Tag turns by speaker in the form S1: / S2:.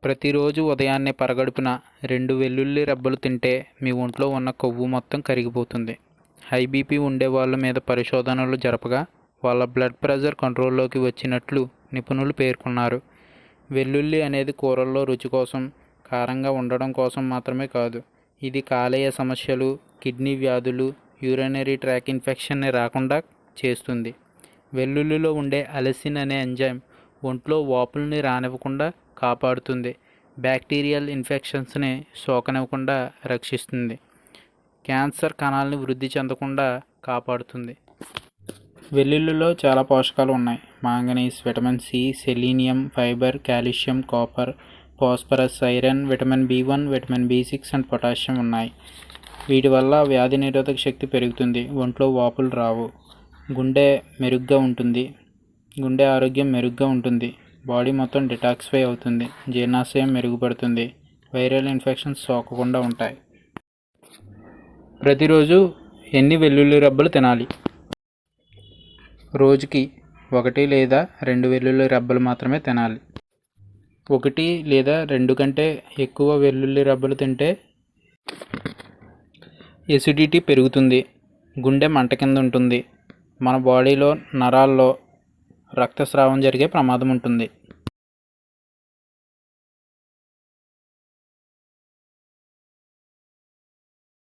S1: ప్రతిరోజు ఉదయాన్నే పరగడుపున 2 వెల్లుల్లి రెబ్బలు తింటే మీ ఒంట్లో ఉన్న కొవ్వు మొత్తం కరిగిపోతుంది. హై బీపీ ఉండే వాళ్ళ మీద పరిశోధనలు జరపగా వాళ్ళ బ్లడ్ ప్రెషర్ కంట్రోల్లోకి వచ్చినట్లు నిపుణులు పేర్కొన్నారు. వెల్లుల్లి అనేది కూరల్లో రుచి కోసం, కారంగా ఉండడం కోసం మాత్రమే కాదు. ఇది కాలేయ సమస్యలు, కిడ్నీ వ్యాధులు, యూరినరీ ట్రాక్ ఇన్ఫెక్షన్ని రాకుండా చేస్తుంది. వెల్లుల్లిలో ఉండే అలెసిన్ అనే ఎంజైమ్ ఒంట్లో వాపుల్ని రానివ్వకుండా కాపాడుతుంది. బ్యాక్టీరియల్ ఇన్ఫెక్షన్స్ని సోకనివ్వకుండా రక్షిస్తుంది. క్యాన్సర్ కణాలని వృద్ధి చెందకుండా కాపాడుతుంది. వెల్లుల్లిలో చాలా పోషకాలు ఉన్నాయి. Manganese, vitamin C, selenium, fibre, calcium, copper, phosphorus, iron, vitamin B one, vitamin బి6 అండ్ పొటాషియం ఉన్నాయి. వీటి వల్ల వ్యాధి నిరోధక శక్తి పెరుగుతుంది. ఒంట్లో వాపులు రావు. గుండె ఆరోగ్యం మెరుగ్గా ఉంటుంది. బాడీ మొత్తం డిటాక్సిఫై అవుతుంది. జీర్ణాశయం మెరుగుపడుతుంది. వైరల్ ఇన్ఫెక్షన్స్ సోకకుండా ఉంటాయి. ప్రతిరోజు ఎన్ని వెల్లుల్లి రెబ్బలు తినాలి? రోజుకి 1 లేదా 2 వెల్లుల్లి రెబ్బలు మాత్రమే తినాలి. 1 లేదా 2 కంటే ఎక్కువ వెల్లుల్లి రెబ్బలు తింటే ఎసిడిటీ పెరుగుతుంది. గుండె మంట కింద ఉంటుంది. మన బాడీలో నరాల్లో రక్తస్రావం జరిగే ప్రమాదం ఉంటుంది.